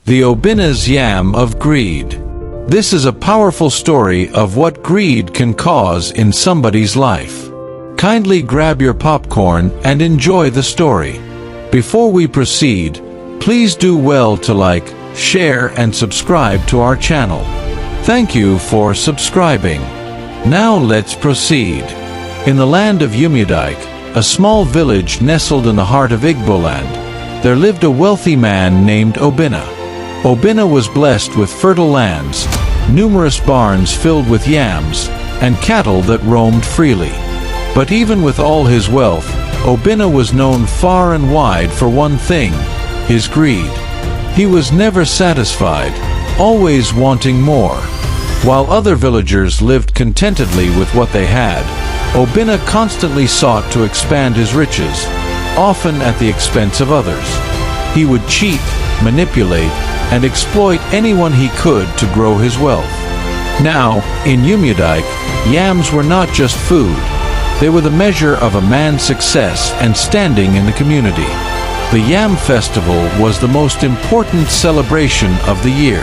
The Obina's Yam of Greed. This is a powerful story of what greed can cause in somebody's life. Kindly grab your popcorn and enjoy the story. Before we proceed, please do well to like, share and subscribe to our channel. Thank you for subscribing. Now let's proceed. In the land of UCHE, a small village nestled in the heart of Igbo land, there lived a wealthy man named Obina. Obina was blessed with fertile lands, numerous barns filled with yams, and cattle that roamed freely. But even with all his wealth, Obina was known far and wide for one thing: his greed. He was never satisfied, always wanting more. While other villagers lived contentedly with what they had, Obina constantly sought to expand his riches, often at the expense of others. He would cheat, manipulate, and exploit anyone he could to grow his wealth. Now, in UCHE, yams were not just food. They were the measure of a man's success and standing in the community. The Yam Festival was the most important celebration of the year.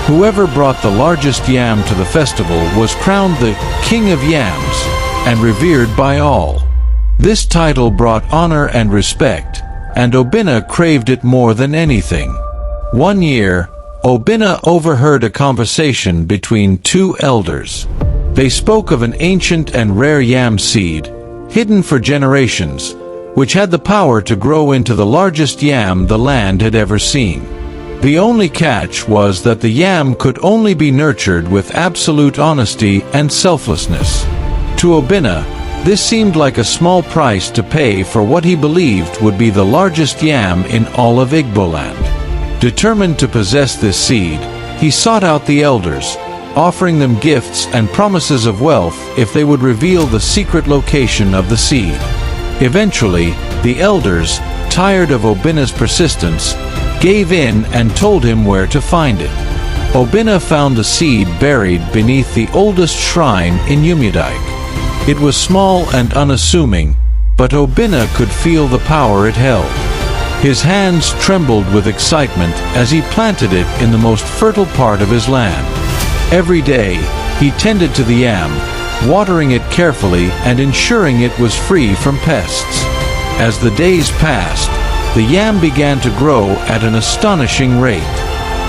Whoever brought the largest yam to the festival was crowned the King of Yams and revered by all. This title brought honor and respect, and Obina craved it more than anything. One year, Obina overheard a conversation between two elders. They spoke of an ancient and rare yam seed, hidden for generations, which had the power to grow into the largest yam the land had ever seen. The only catch was that the yam could only be nurtured with absolute honesty and selflessness. To Obina, this seemed like a small price to pay for what he believed would be the largest yam in all of Igbo land. Determined to possess this seed, he sought out the elders, offering them gifts and promises of wealth if they would reveal the secret location of the seed. Eventually, the elders, tired of Obina's persistence, gave in and told him where to find it. Obina found the seed buried beneath the oldest shrine in UCHE. It was small and unassuming, but Obina could feel the power it held. His hands trembled with excitement as he planted it in the most fertile part of his land. Every day, he tended to the yam, watering it carefully and ensuring it was free from pests. As the days passed, the yam began to grow at an astonishing rate.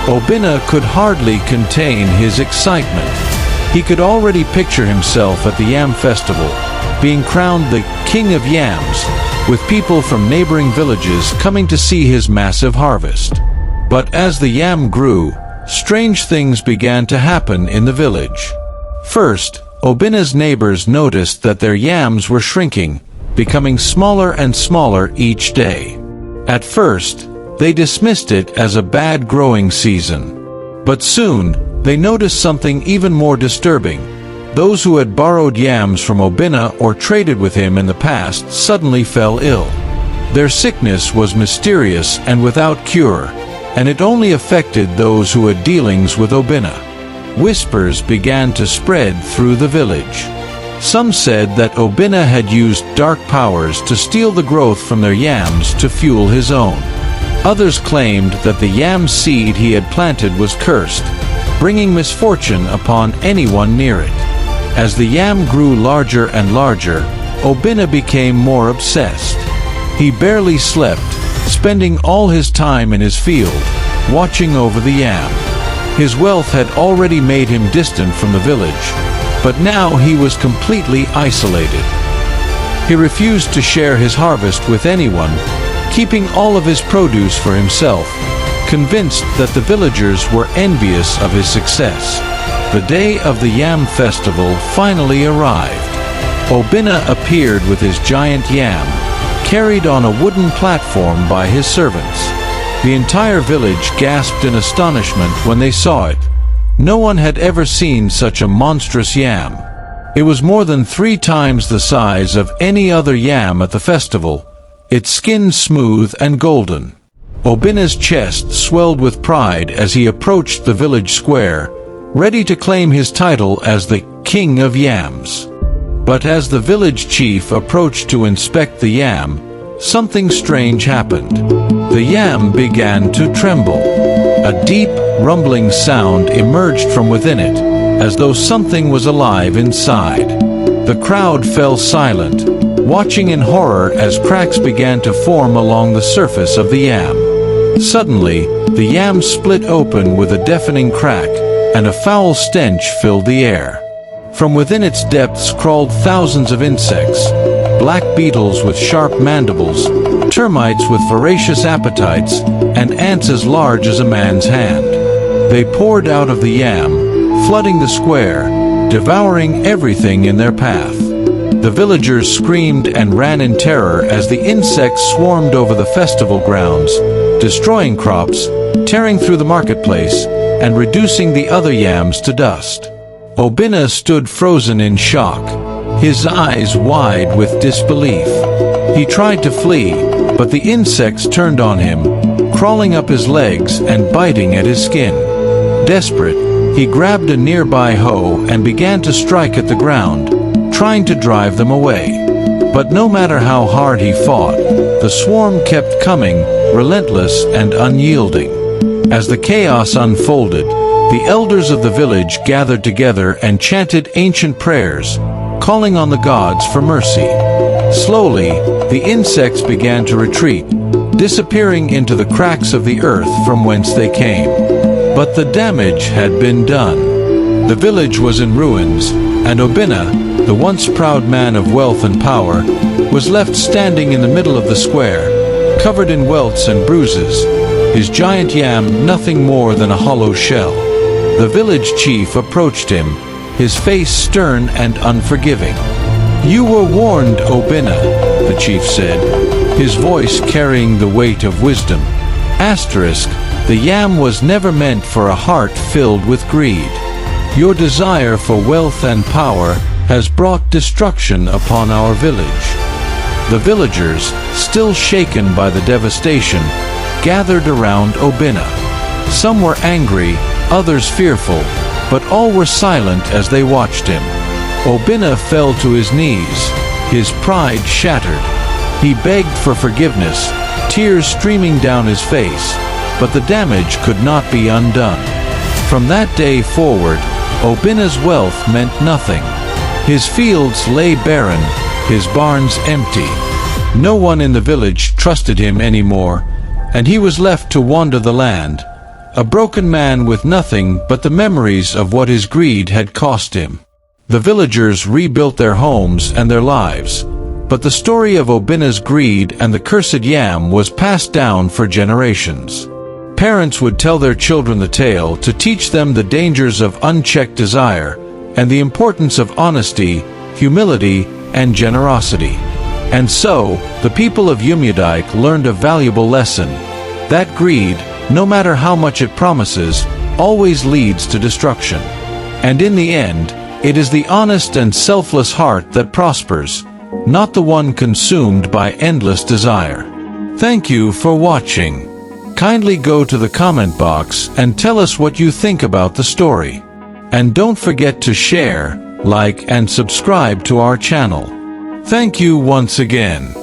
Obina could hardly contain his excitement. He could already picture himself at the Yam Festival, being crowned the King of Yams, with people from neighboring villages coming to see his massive harvest. But as the yam grew, strange things began to happen in the village. First, Obina's neighbors noticed that their yams were shrinking, becoming smaller and smaller each day. At first, they dismissed it as a bad growing season. But soon, they noticed something even more disturbing. Those who had borrowed yams from Obina or traded with him in the past suddenly fell ill. Their sickness was mysterious and without cure, and it only affected those who had dealings with Obina. Whispers began to spread through the village. Some said that Obina had used dark powers to steal the growth from their yams to fuel his own. Others claimed that the yam seed he had planted was cursed, bringing misfortune upon anyone near it. As the yam grew larger and larger, Obina became more obsessed. He barely slept, spending all his time in his field, watching over the yam. His wealth had already made him distant from the village, but now he was completely isolated. He refused to share his harvest with anyone, keeping all of his produce for himself, convinced that the villagers were envious of his success. The day of the Yam Festival finally arrived. Obina appeared with his giant yam, carried on a wooden platform by his servants. The entire village gasped in astonishment when they saw it. No one had ever seen such a monstrous yam. It was more than 3 times the size of any other yam at the festival, its skin smooth and golden. Obina's chest swelled with pride as he approached the village square, ready to claim his title as the King of Yams. But as the village chief approached to inspect the yam, something strange happened. The yam began to tremble. A deep, rumbling sound emerged from within it, as though something was alive inside. The crowd fell silent, watching in horror as cracks began to form along the surface of the yam. Suddenly, the yam split open with a deafening crack, and a foul stench filled the air. From within its depths crawled thousands of insects, black beetles with sharp mandibles, termites with voracious appetites, and ants as large as a man's hand. They poured out of the yam, flooding the square, devouring everything in their path. The villagers screamed and ran in terror as the insects swarmed over the festival grounds, destroying crops, tearing through the marketplace, and reducing the other yams to dust. Obinna stood frozen in shock, his eyes wide with disbelief. He tried to flee, but the insects turned on him, crawling up his legs and biting at his skin. Desperate, he grabbed a nearby hoe and began to strike at the ground, trying to drive them away. But no matter how hard he fought, the swarm kept coming, relentless and unyielding. As the chaos unfolded, the elders of the village gathered together and chanted ancient prayers, calling on the gods for mercy. Slowly, the insects began to retreat, disappearing into the cracks of the earth from whence they came. But the damage had been done. The village was in ruins, and Obinna, the once proud man of wealth and power, was left standing in the middle of the square, covered in welts and bruises, his giant yam nothing more than a hollow shell. The village chief approached him, his face stern and unforgiving. "You were warned, Obinna," the chief said, his voice carrying the weight of wisdom. The yam was never meant for a heart filled with greed. Your desire for wealth and power has brought destruction upon our village. The villagers, still shaken by the devastation, gathered around Obinna. Some were angry, others fearful, but all were silent as they watched him. Obinna fell to his knees, his pride shattered. He begged for forgiveness, tears streaming down his face, but the damage could not be undone. From that day forward, Obinna's wealth meant nothing. His fields lay barren, his barns empty. No one in the village trusted him anymore, and he was left to wander the land, a broken man with nothing but the memories of what his greed had cost him. The villagers rebuilt their homes and their lives, but the story of Obinna's greed and the cursed yam was passed down for generations. Parents would tell their children the tale to teach them the dangers of unchecked desire and the importance of honesty, humility, and generosity. And so, the people of UCHE learned a valuable lesson, that greed, no matter how much it promises, always leads to destruction. And in the end, it is the honest and selfless heart that prospers, not the one consumed by endless desire. Thank you for watching. Kindly go to the comment box and tell us what you think about the story. And don't forget to share, like and subscribe to our channel. Thank you once again.